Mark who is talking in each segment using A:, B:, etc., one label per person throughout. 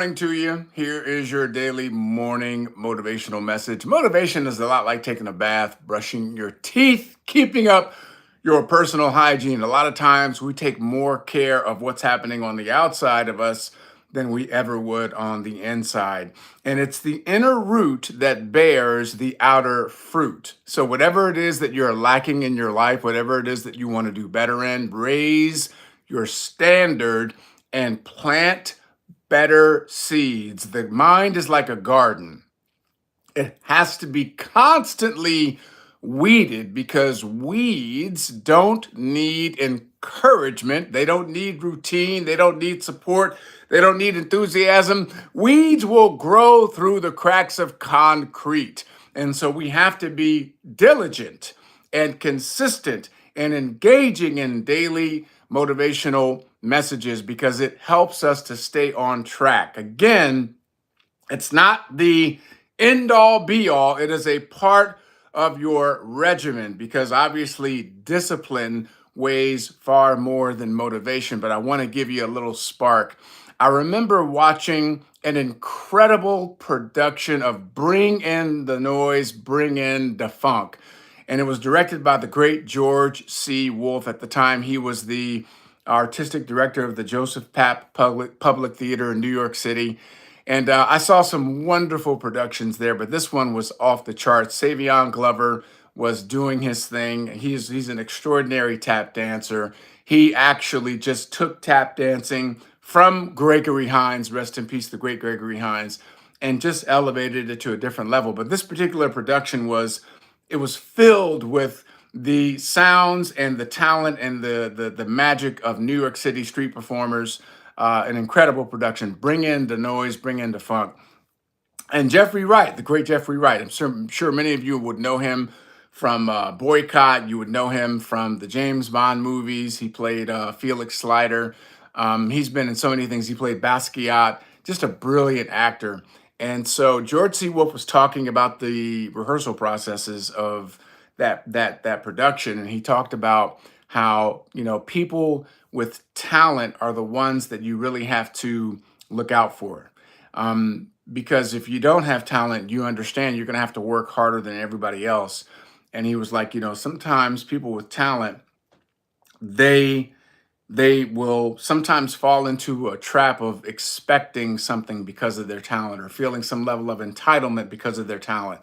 A: Morning to you. Here is your daily morning motivational message. Motivation is a lot like taking a bath, brushing your teeth, keeping up your personal hygiene. A lot of times we take more care of what's happening on the outside of us than we ever would on the inside. And it's the inner root that bears the outer fruit. So, whatever it is that you're lacking in your life, whatever it is that you want to do better in, raise your standard and plant better seeds. The mind is like a garden. It has to be constantly weeded because weeds don't need encouragement. They don't need routine. They don't need support. They don't need enthusiasm. Weeds will grow through the cracks of concrete. And so we have to be diligent and consistent and engaging in daily motivational messages because it helps us to stay on track. Again, it's not the end all be all. It is a part of your regimen because obviously discipline weighs far more than motivation. But I want to give you a little spark. I remember watching an incredible production of Bring in the Noise, Bring in the Funk. And it was directed by the great George C. Wolfe. At the time, he was the artistic director of the Joseph Papp Public Theater in New York City. And I saw some wonderful productions there, but this one was off the charts. Savion Glover was doing his thing. He's an extraordinary tap dancer. He actually just took tap dancing from Gregory Hines, rest in peace, the great Gregory Hines, and just elevated it to a different level. But this particular production was filled with the sounds and the talent and the magic of New York City street performers. An incredible production. Bring in the noise, bring in the funk. And Jeffrey Wright, the great Jeffrey Wright. I'm sure many of you would know him from Boycott. You would know him from the James Bond movies. He played Felix Slider. He's been in so many things. He played Basquiat. Just a brilliant actor. And so George C. Wolfe was talking about the rehearsal processes of that production, and he talked about how people with talent are the ones that you really have to look out for. Because if you don't have talent, you understand you're going to have to work harder than everybody else. And he was like, sometimes people with talent, they they will sometimes fall into a trap of expecting something because of their talent or feeling some level of entitlement because of their talent.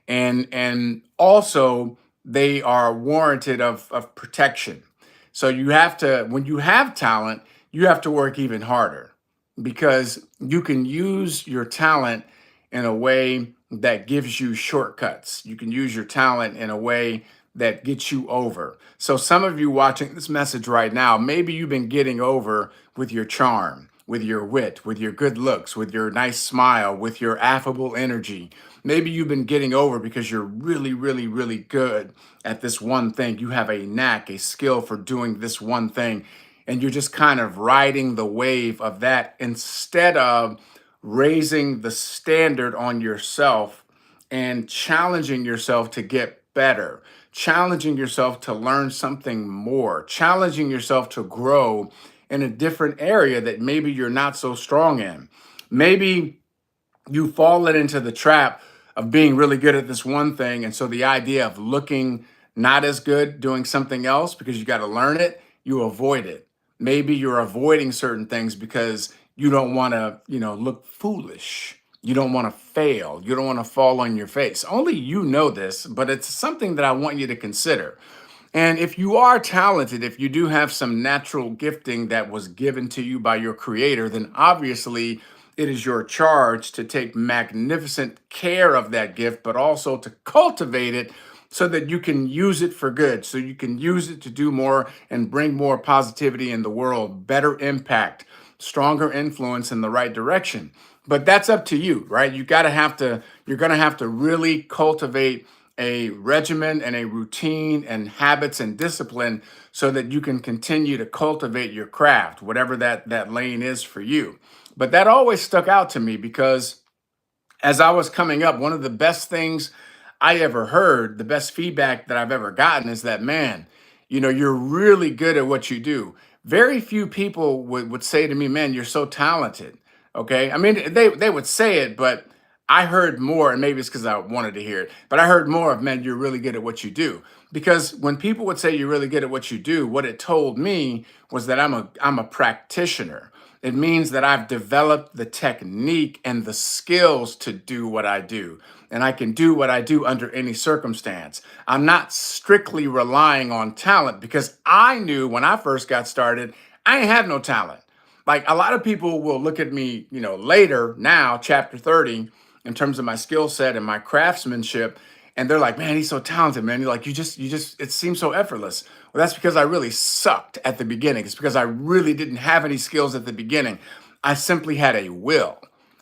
A: And also they are warranted of protection. So you have to, when you have talent, you have to work even harder because you can use your talent in a way that gives you shortcuts. You can use your talent in a way that gets you over. So some of you watching this message right now, maybe you've been getting over with your charm, with your wit, with your good looks, with your nice smile, with your affable energy. Maybe you've been getting over because you're really, really, really good at this one thing. You have a knack, a skill for doing this one thing, and you're just kind of riding the wave of that instead of raising the standard on yourself and challenging yourself to get better, challenging yourself to learn something more, challenging yourself to grow in a different area that maybe you're not so strong in. Maybe you've fallen into the trap of being really good at this one thing. And so the idea of looking not as good doing something else because you got to learn it, you avoid it. Maybe you're avoiding certain things because you don't want to, look foolish. You don't want to fail. You don't want to fall on your face. Only you know this, but it's something that I want you to consider. And if you are talented, if you do have some natural gifting that was given to you by your creator, then obviously it is your charge to take magnificent care of that gift, but also to cultivate it so that you can use it for good, so you can use it to do more and bring more positivity in the world, better impact, stronger influence in the right direction. But that's up to you, right? You're going to have to really cultivate a regimen and a routine and habits and discipline so that you can continue to cultivate your craft, whatever that lane is for you. But that always stuck out to me because as I was coming up, one of the best things I ever heard, the best feedback that I've ever gotten is that, man, you're really good at what you do. Very few people would say to me, man, you're so talented. Okay. I mean, they would say it, but I heard more, and maybe it's because I wanted to hear it, but I heard more of, man, you're really good at what you do. Because when people would say you're really good at what you do, what it told me was that I'm a practitioner. It means that I've developed the technique and the skills to do what I do. And I can do what I do under any circumstance. I'm not strictly relying on talent because I knew when I first got started, I ain't have no talent. Like a lot of people will look at me, later now, chapter 30, in terms of my skill set and my craftsmanship, and they're like, man, he's so talented, man. You're like, it seems so effortless. Well, that's because I really sucked at the beginning. It's because I really didn't have any skills at the beginning. I simply had a will.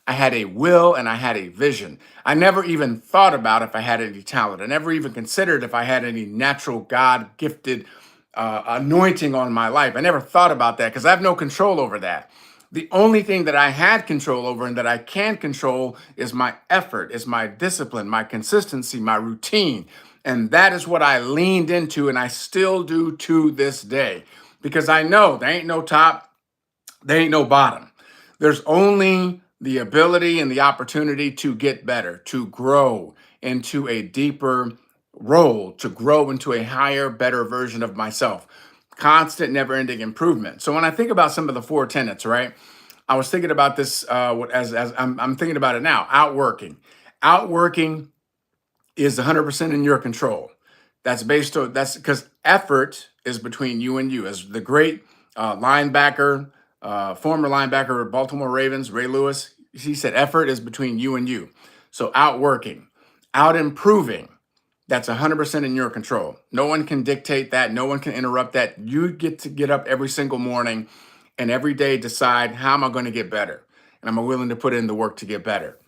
A: I had a will and I had a vision. I never even thought about if I had any talent. I never even considered if I had any natural God gifted anointing on my life. I never thought about that because I have no control over that. The only thing that I had control over and that I can control is my effort, is my discipline, my consistency, my routine. And that is what I leaned into and I still do to this day because I know there ain't no top, there ain't no bottom. There's only the ability and the opportunity to get better, to grow into a deeper role, to grow into a higher, better version of myself. Constant, never ending improvement. So when I think about some of the four tenets, right? I was thinking about this as I'm thinking about it now. Outworking. Outworking is 100% in your control. That's because effort is between you and you. As the great linebacker, former linebacker of Baltimore Ravens, Ray Lewis, he said, effort is between you and you. So outworking, out improving, that's 100% in your control. No one can dictate that. No one can interrupt that. You get to get up every single morning and every day decide, how am I going to get better? And am I willing to put in the work to get better?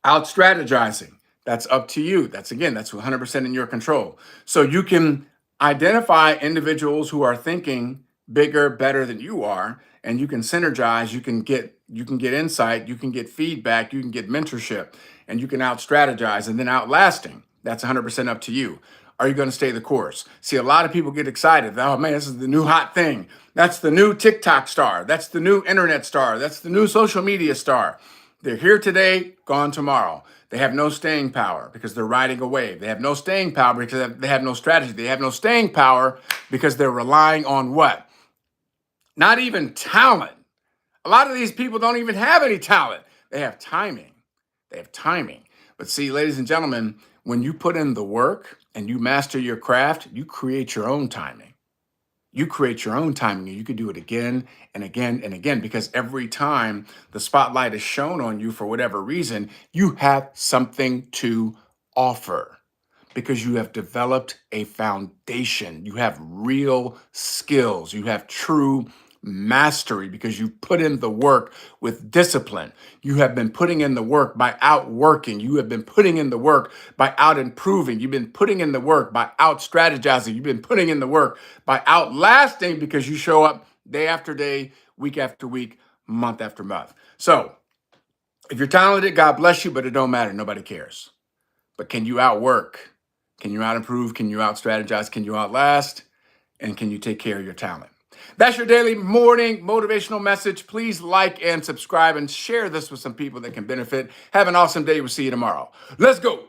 A: Out strategizing, that's up to you. That's 100% in your control. So you can identify individuals who are thinking bigger, better than you are, and you can synergize, you can get insight, you can get feedback, you can get mentorship, and you can out strategize. And then outlasting, that's 100% up to you. Are you going to stay the course? See, a lot of people get excited. Oh man, this is the new hot thing. That's the new TikTok star. That's the new internet star. That's the new social media star. They're here today, gone tomorrow. They have no staying power because they're riding a wave. They have no staying power because they have no strategy. They have no staying power because they're relying on what? Not even talent. A lot of these people don't even have any talent. They have timing. They have timing. But see, ladies and gentlemen, when you put in the work and you master your craft, you create your own timing. You create your own timing and you can do it again and again and again because every time the spotlight is shown on you for whatever reason, you have something to offer because you have developed a foundation. You have real skills. You have true mastery because you put in the work with discipline. You have been putting in the work by outworking. You have been putting in the work by out improving. You've been putting in the work by out strategizing. You've been putting in the work by outlasting because you show up day after day, week after week, month after month. So if you're talented, God bless you, but it don't matter. Nobody cares. But can you outwork? Can you out improve? Can you out strategize? Can you outlast? And can you take care of your talent? That's your daily morning motivational message. Please like and subscribe and share this with some people that can benefit. Have an awesome day. We'll see you tomorrow. Let's go.